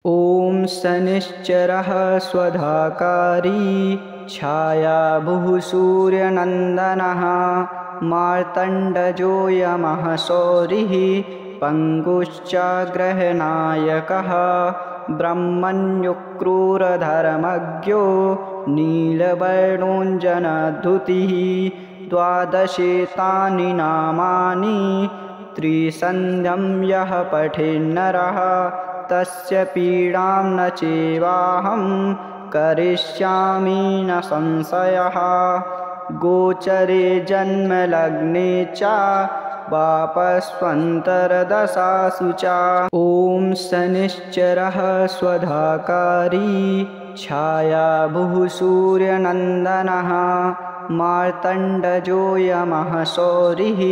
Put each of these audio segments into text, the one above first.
ॐ शनिश्चरः स्वधाकारी छायाभुः सूर्यनन्दनः मार्तण्डजोऽयमः शौरिः पङ्गुश्चाग्रहनायकः ब्रह्मण्युक्रूरधर्मज्ञो नीलवर्णोऽञ्जनधुतिः द्वादशेतानि नामानि त्रिसन्ध्यं यः पठेन्नरः तस्य पीडां न चैवाहं करिष्यामि न संशयः गोचरे जन्मलग्ने च वापस्वन्तरदशासु च ॐ शनिश्चरः स्वधाकारी छायाभुः सूर्यनन्दनः मार्तण्डजोऽयमः शौरिः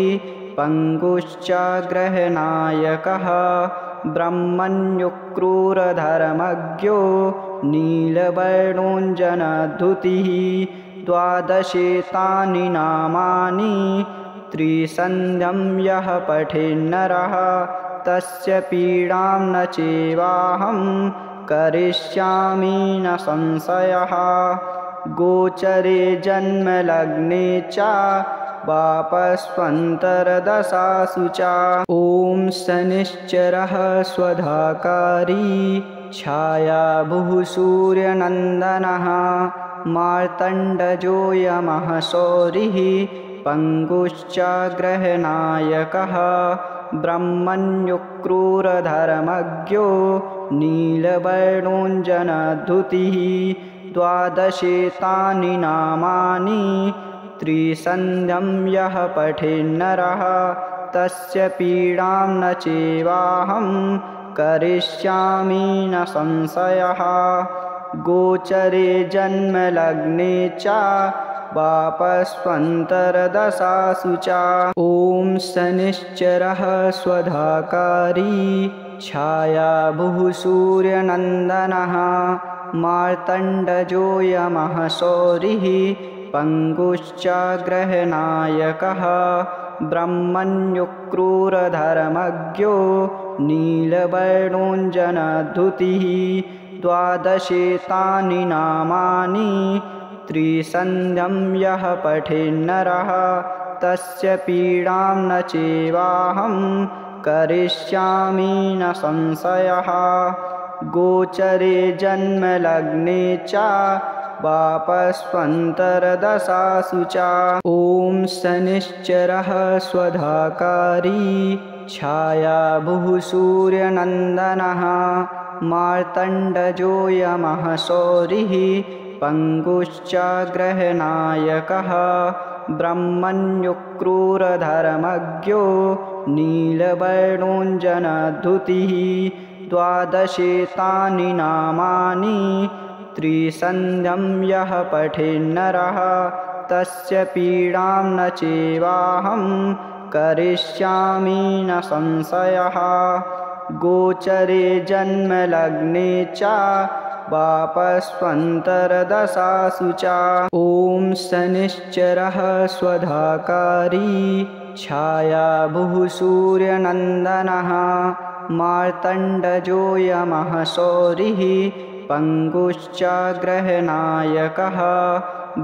पङ्गुश्चाग्रहनायकः ब्रह्मण्युक्रूरधर्मज्ञो नीलवर्णोऽञ्जनधुतिः द्वादशेतानि नामानि त्रिसन्ध्यं यः पठेन्नरः तस्य पीडां न चैवाहं करिष्यामि न संशयः गोचरे जन्मलग्ने च वापस्वन्तरदशासु च ॐ शनिश्चरः स्वधाकारी छायाभुः सूर्यनन्दनः मार्तण्डजोऽयमः शौरिः पङ्गुश्चाग्रहनायकः ब्रह्मण्युक्रूरधर्मज्ञो नीलवर्णोऽञ्जनधुतिः द्वादशेतानि नामानि त्रिसन्ध्यं यः पठेन्नरः तस्य पीडां न चैवाहं करिष्यामि न संशयः गोचरे जन्मलग्ने च वापस्वन्तरदशासु च ॐ शनिश्चरः स्वधाकारी छायाभुः सूर्यनन्दनः मार्तण्डजोऽयमः शौरिः पङ्गुश्चाग्रहनायकः ब्रह्मण्युक्रूरधर्मज्ञो नीलवर्णोऽञ्जनधुतिः द्वादशेतानि नामानि त्रिसन्ध्यं यः पठेन्नरः तस्य पीडां न चैवाहं करिष्यामि न संशयः गोचरे जन्मलग्ने च वापस्वन्तरदशासु च ॐ शनिश्चरः स्वधाकारी छायाभुः सूर्यनन्दनः मार्तण्डजोऽयमः शौरिः पङ्गुश्चाग्रहनायकः ब्रह्मण्युक्रूरधर्मज्ञो नीलवर्णोऽञ्जनधुतिः द्वादशेतानि नामानि त्रिसन्ध्यं यः पठेन्नरः तस्य पीडां न चैवाहं करिष्यामि न संशयः गोचरे जन्मलग्ने च वापस्वन्तरदशासु च ॐ शनिश्चरः स्वधाकारी छायाभुः सूर्यनन्दनः मार्तण्डजोऽयमः शौरिः पङ्गुश्चाग्रहनायकः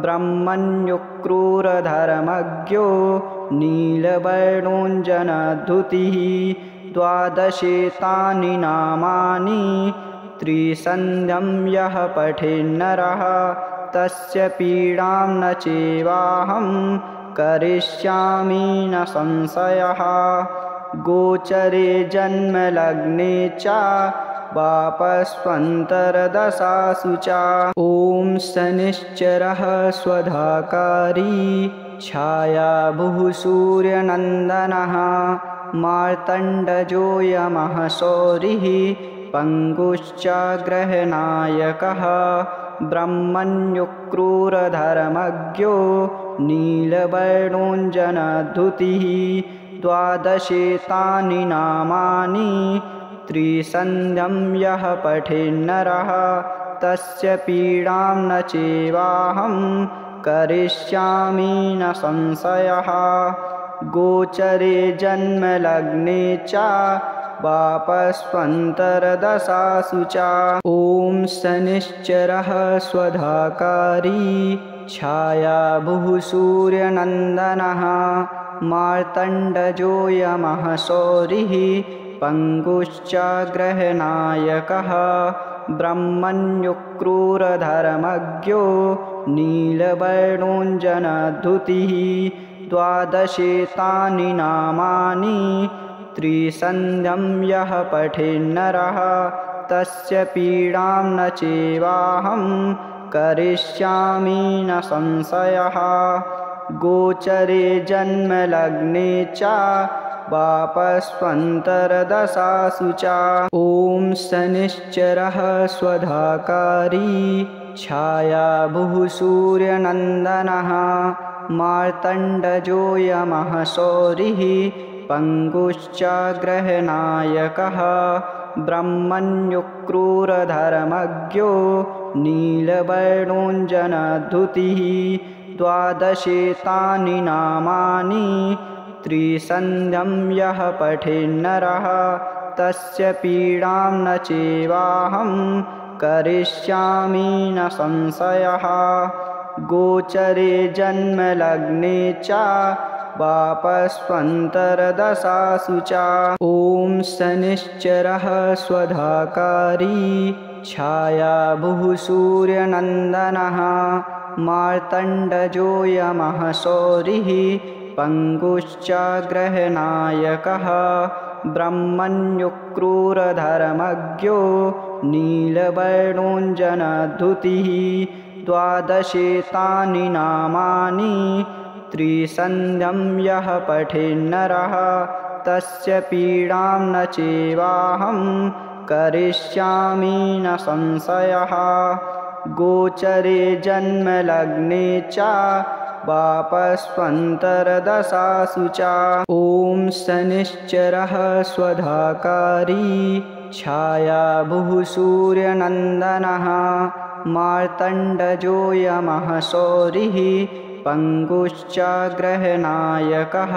ब्रह्मण्युक्रूरधर्मज्ञो नीलवर्णोऽञ्जनधुतिः द्वादशेतानि नामानि त्रिसन्ध्यं यः पठेन्नरः तस्य पीडां न चैवाहं करिष्यामि न संशयः गोचरे जन्मलग्ने च वापस्वन्तरदशासु च ॐ शनिश्चरः स्वधाकारी छायाभुः सूर्यनन्दनः मार्तण्डजोऽयमः शौरिः पङ्गुश्चाग्रहनायकः ब्रह्मण्युक्रूरधर्मज्ञो नीलवर्णोऽञ्जनधुतिः द्वादशेतानि नामानि त्रिसन्ध्यं यः पठेन्नरः तस्य पीडां न चैवाहं करिष्यामि न संशयः गोचरे जन्मलग्ने च वापस्वन्तरदशासु च। ॐ शनिश्चरः स्वधाकारी छायाभुः सूर्यनन्दनः मार्तण्डजो यमः शौरिः पङ्गुश्च ग्रहनायकः ब्रह्मण्युक्रूरधर्मज्ञो नीलवर्णोऽञ्जनधृतिः। द्वादशेतानि नामानि त्रिसन्ध्यं यः पठेन्नरः तस्य पीडां न चैवाहं करिष्यामि न संशयः। गोचरे जन्मलग्ने च वापस्वन्तरदशासु च। ॐ शनिश्चरः स्वधाकारी छायाभुः सूर्यनन्दनः मार्तण्डजो यमः शौरिः पङ्गुश्च ग्रहनायकः ब्रह्मण्युक्रूरधर्मज्ञो नीलवर्णोऽञ्जनधृतिः। द्वादशेतानि नामानि त्रिसन्ध्यं यः पठेन्नरः तस्य पीडां न चैवाहं करिष्यामि न संशयः। गोचरे जन्मलग्ने च वापस्वन्तरदशासु च। ॐ शनिश्चरः स्वधाकारी छायाभुः सूर्यनन्दनः मार्तण्डजो यमः शौरिः पङ्गुश्च ग्रहनायकः ब्रह्मण्युक्रूरधर्मज्ञो नीलवर्णोऽञ्जनधृतिः। द्वादशेतानि नामानि त्रिसन्ध्यं यः पठेन्नरः तस्य पीडां न चैवाहं करिष्यामि न संशयः। गोचरे जन्मलग्ने च वापस्वन्तरदशासु च। ॐ शनिश्चरः स्वधाकारी छायाभुः सूर्यनन्दनः मार्तण्डजो यमः शौरिः पङ्गुश्च ग्रहनायकः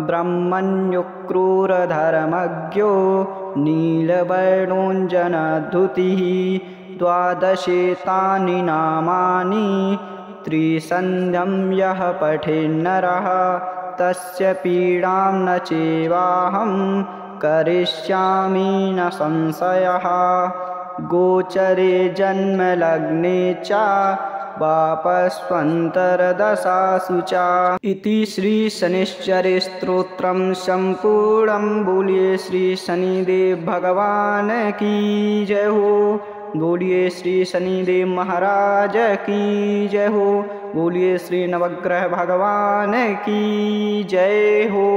ब्रह्मण्युक्रूरधर्मज्ञो नीलवर्णोऽञ्जनधृतिः। द्वादशेतानि नामानि त्रिसन्ध्यं यः पठेन्नरः तस्य पीडां न चैवाहं करिष्यामि न संशयः। गोचरे जन्मलग्ने च वापस्वन्तरदशासु च। इति श्री शनिश्चरे स्तोत्रं सम्पूर्णं। बोलिए श्री शनिदेव भगवान की जय हो। बोलिए श्री शनिदेव महाराज की जय हो। बोलिए श्री नवग्रह भगवान की जय हो।